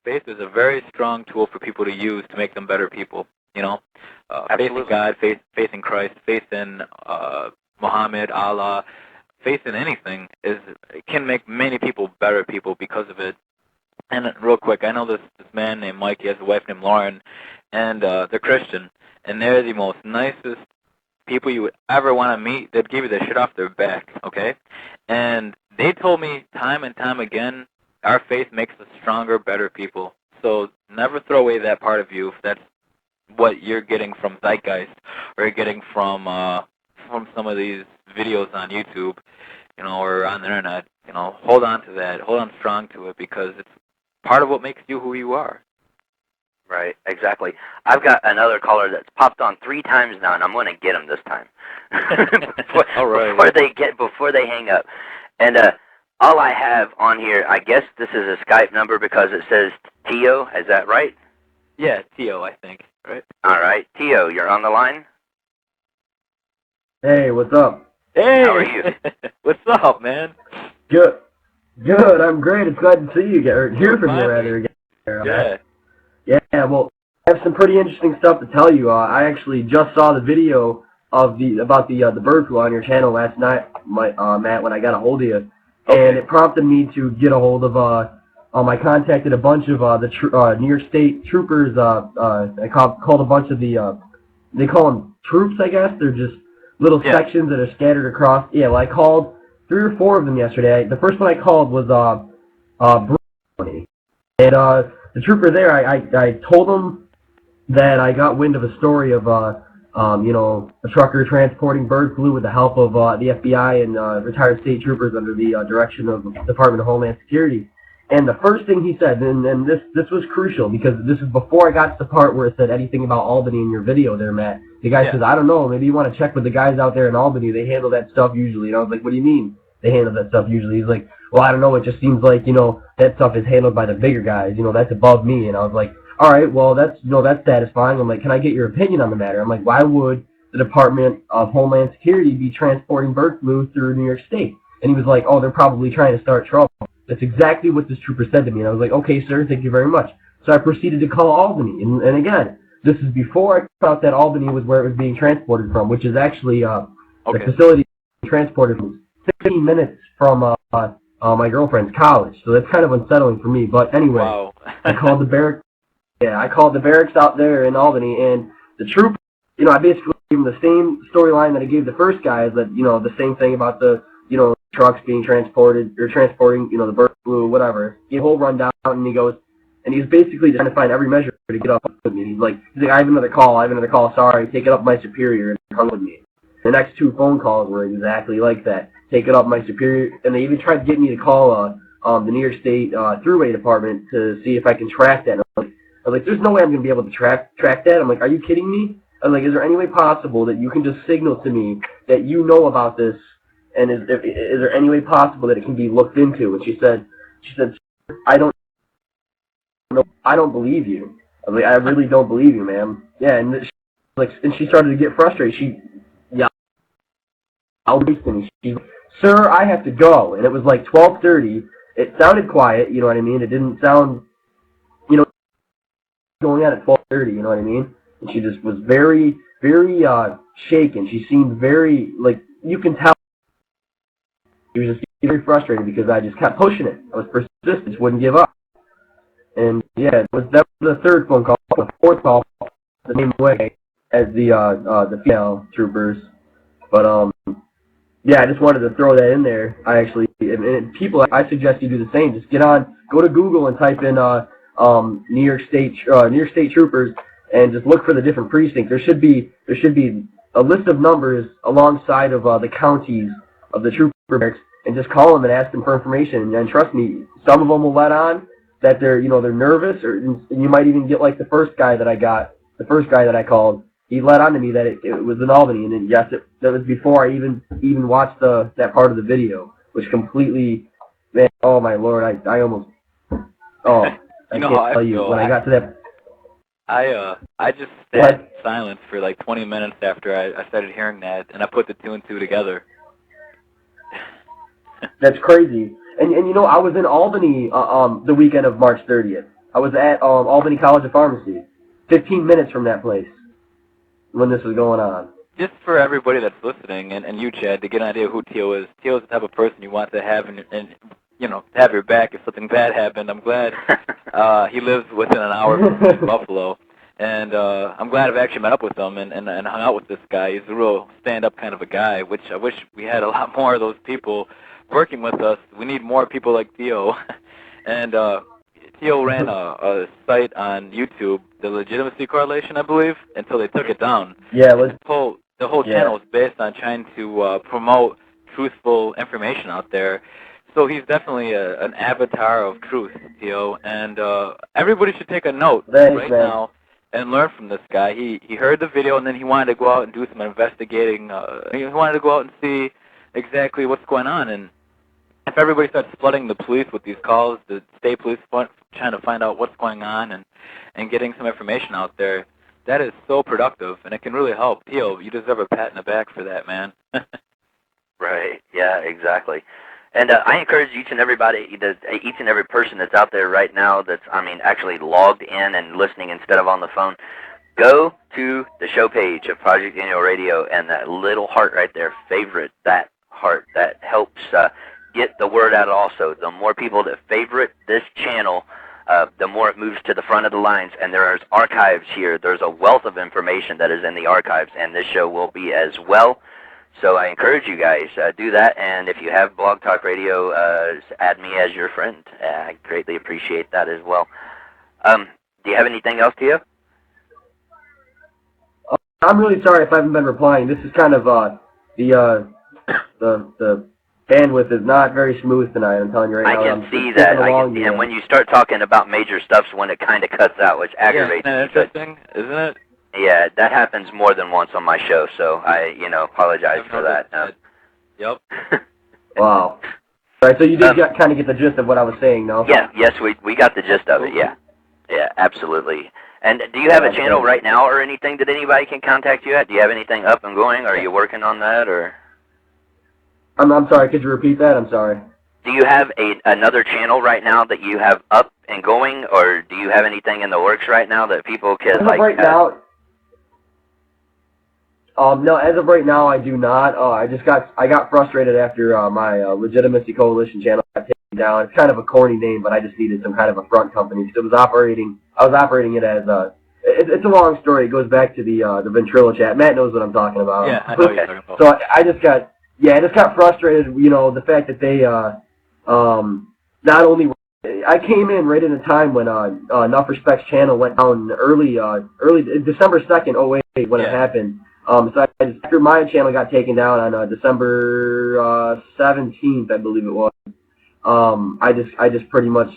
faith is a very strong tool for people to use to make them better people. You know, faith in God, faith in Christ, faith in Muhammad, Allah, faith in anything can make many people better people because of it. And real quick, I know this man named Mike. He has a wife named Lauren, and they're Christian, and they're the most nicest people you would ever want to meet. They'd give you the shit off their back, okay? And they told me time and time again, our faith makes us stronger, better people. So never throw away that part of you if that's what you're getting from Zeitgeist or you're getting from some of these videos on YouTube, you know, or on the internet. You know, hold on to that. Hold on strong to it because it's part of what makes you who you are. Right, exactly. I've got another caller that's popped on 3 times now, and I'm going to get him this time. All right. Before they hang up. And all I have on here, I guess this is a Skype number because it says Tio. Is that right? Yeah, Tio, I think. Right. All right, Tio, you're on the line. Hey, what's up? Hey, how are you? What's up, man? Good. I'm great. It's glad to see you again, or hear from you rather again. Yeah. Yeah. Well, I have some pretty interesting stuff to tell you. I actually just saw the video about the bird flu on your channel last night, Matt, when I got a hold of you, and it prompted me to get a hold of I contacted a bunch of the New York State troopers. I called a bunch of the they call them troops, I guess. They're just little sections that are scattered across. Yeah, well, I called 3 or 4 of them yesterday. The first one I called was Bruni. And the trooper there, I told him that I got wind of a story of a trucker transporting bird flu with the help of the FBI and retired state troopers under the direction of the Department of Homeland Security. And the first thing he said, and this was crucial because this is before I got to the part where it said anything about Albany in your video there, Matt. The guy says, I don't know, maybe you want to check with the guys out there in Albany. They handle that stuff usually. And I was like, what do you mean they handle that stuff usually? He's like, well, I don't know. It just seems like, that stuff is handled by the bigger guys. That's above me. And I was like, all right, well, that's satisfying. I'm like, can I get your opinion on the matter? I'm like, why would the Department of Homeland Security be transporting bird flu through New York State? And he was like, oh, they're probably trying to start trouble. That's exactly what this trooper said to me. And I was like, okay, sir, thank you very much. So I proceeded to call Albany. And again, this is before I found out that Albany was where it was being transported from, which is actually the facility transported from 15 minutes from my girlfriend's college. So that's kind of unsettling for me. But anyway, I called the barracks. Yeah, I called the barracks out there in Albany, and the trooper, I basically gave him the same storyline that I gave the first guy, that, the same thing about the, trucks being transported, or transporting, the bird flu, whatever. He had a whole rundown, and he goes, and he's basically trying to find every measure to get up with me. He's like, I have another call, sorry, take it up my superior, and hung with me. The next 2 phone calls were exactly like that. Take it up my superior, and they even tried to get me to call the New York State Thruway Department to see if I can track that. I was like, there's no way I'm going to be able to track that. I'm like, are you kidding me? I'm like, is there any way possible that you can just signal to me that you know about this, and is there any way possible that it can be looked into? And she said, I don't believe you. I was like, I really don't believe you, ma'am. Yeah, and she started to get frustrated. She yelled at me. She's like, sir, I have to go. And it was like 12:30. It sounded quiet, you know what I mean? It didn't sound, going on at 12:30, you know what I mean? And she just was very, very shaken. She seemed very, you can tell. She was just very frustrated because I just kept pushing it. I was persistent, just wouldn't give up. And yeah, that was the 3rd phone call. The 4th call, the same way as the female troopers. But yeah, I just wanted to throw that in there. And people, I suggest you do the same. Just go to Google and type in New York State troopers, and just look for the different precincts. There should be a list of numbers alongside of the counties of the trooper barracks, and just call them and ask them for information. And trust me, some of them will let on that they're nervous, and you might even get like the first guy that I called. He let on to me that it was in Albany, and then yes, that was before I even watched that part of the video, which completely, man, oh my lord, I almost, I can't tell you when I got to that. I just sat in silence for like 20 minutes after I started hearing that, and I put the 2 and 2 together. That's crazy. And I was in Albany the weekend of March 30th. I was at Albany College of Pharmacy, 15 minutes from that place when this was going on. Just for everybody that's listening, and you, Chad, to get an idea of who Tio is the type of person you want to have and you know, have your back if something bad happened. I'm glad he lives within an hour from Buffalo. And I'm glad I've actually met up with him and hung out with this guy. He's a real stand-up kind of a guy, which I wish we had a lot more of those people working with us. We need more people like Theo. And Theo ran a site on YouTube, the Legitimacy Correlation, I believe, until they took it down. Yeah, the whole channel was based on trying to promote truthful information out there. So he's definitely an avatar of truth, Theo. And everybody should take a note now and learn from this guy. He heard the video, and then he wanted to go out and do some investigating. He wanted to go out and see exactly what's going on. And if everybody starts flooding the police with these calls, the state police trying to find out what's going on and getting some information out there, that is so productive, and it can really help. Theo, you deserve a pat in the back for that, man. Right. Yeah, exactly. And I encourage each and every person that's out there right now that's, actually logged in and listening instead of on the phone, go to the show page of Project Annual Radio, and that little heart right there, favorite that heart. That helps get the word out also. The more people that favorite this channel, the more it moves to the front of the lines. And there's archives here. There's a wealth of information that is in the archives, and this show will be as well. So I encourage you guys, do that, and if you have Blog Talk Radio, add me as your friend. I greatly appreciate that as well. Do you have anything else, Tia? I'm really sorry if I haven't been replying. This is kind of, the bandwidth is not very smooth tonight, I'm telling you right now. I can see that, and when you start talking about major stuff, when it kind of cuts out, which aggravates me. Yeah, interesting, isn't it? Yeah, that happens more than once on my show, so I, apologize for that. Yep. Wow. All right, so you did kind of get the gist of what I was saying, no? Yeah, yes, we got the gist of it, yeah. Yeah, absolutely. And do you have a channel right now or anything that anybody can contact you at? Do you have anything up and going? Are you working on that, or? I'm sorry, could you repeat that? I'm sorry. Do you have another channel right now that you have up and going, or do you have anything in the works right now that people can, right now, no, as of right now, I do not. I got frustrated after my Legitimacy Coalition channel got taken down. It's kind of a corny name, but I just needed some kind of a front company. Because I was operating it as it's a long story. It goes back to the Ventrilo chat. Matt knows what I'm talking about. Yeah, I know what you're talking about. So I just got frustrated. The fact that they not only I came in right in a time when Enough Respect's channel went down early December 2nd, 2008 when it happened. So after my channel got taken down on December 17th, I believe it was, I just pretty much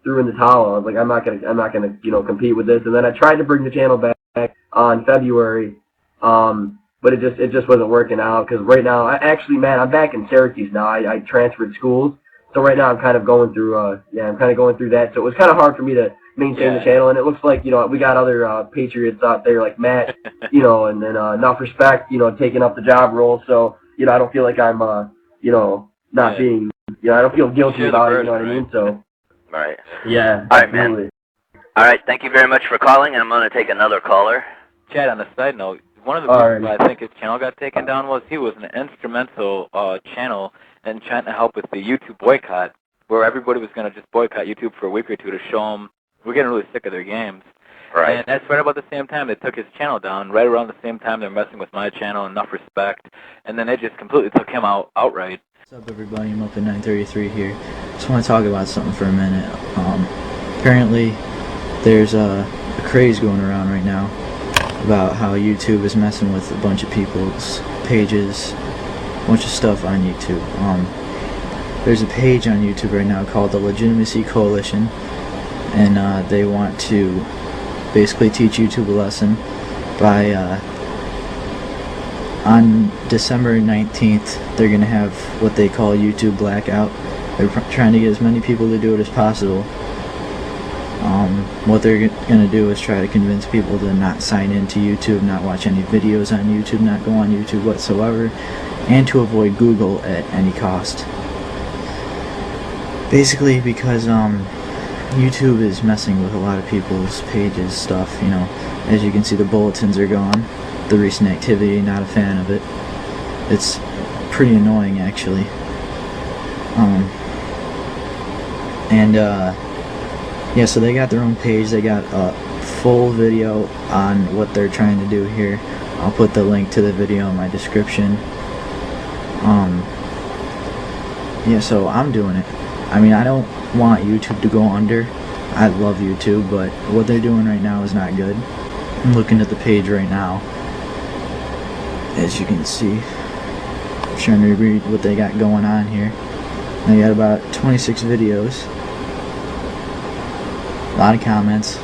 threw in the towel. I was like, I'm not gonna compete with this. And then I tried to bring the channel back on February, but it just wasn't working out. Because right now, I'm back in Syracuse now. I transferred schools, so right now I'm kind of going through that. So it was kind of hard for me to maintain the channel, and it looks like, we got other patriots out there like Matt, and then Enough Respect, taking up the job role. So, I don't feel like I'm, not being, I don't feel guilty about it, you know what I mean? So, right. Yeah. All right, man. All right, thank you very much for calling, and I'm going to take another caller. Chad, on a side note, one of the reasons why I think his channel got taken down was he was an instrumental channel in trying to help with the YouTube boycott, where everybody was going to just boycott YouTube for a week or two to show them we're getting really sick of their games. Right. And that's right about the same time they took his channel down. Right around the same time they're messing with my channel, Enough Respect, and then they just completely took him out outright. What's up, everybody? I'm up at 933 here. Just want to talk about something for a minute. Apparently, there's a craze going around right now about how YouTube is messing with a bunch of people's pages, a bunch of stuff on YouTube. There's a page on YouTube right now called the Legitimacy Coalition, and they want to basically teach YouTube a lesson by on December 19th they're gonna have what they call YouTube blackout. They're trying to get as many people to do it as possible. What they're gonna do is try to convince people to not sign into YouTube, not watch any videos on YouTube, not go on YouTube whatsoever, and to avoid Google at any cost. Basically because YouTube is messing with a lot of people's pages stuff, you know. As you can see, the bulletins are gone. The recent activity, not a fan of it. It's pretty annoying, actually. Yeah, so they got their own page. They got a full video on what they're trying to do here. I'll put the link to the video in my description. Yeah, so I'm doing it. I mean, I don't want YouTube to go under. I love YouTube, but what they're doing right now is not good. I'm looking at the page right now. As you can see, I'm trying to read what they got going on here. They got about 26 videos. A lot of comments.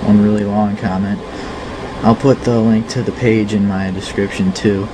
One really long comment. I'll put the link to the page in my description too.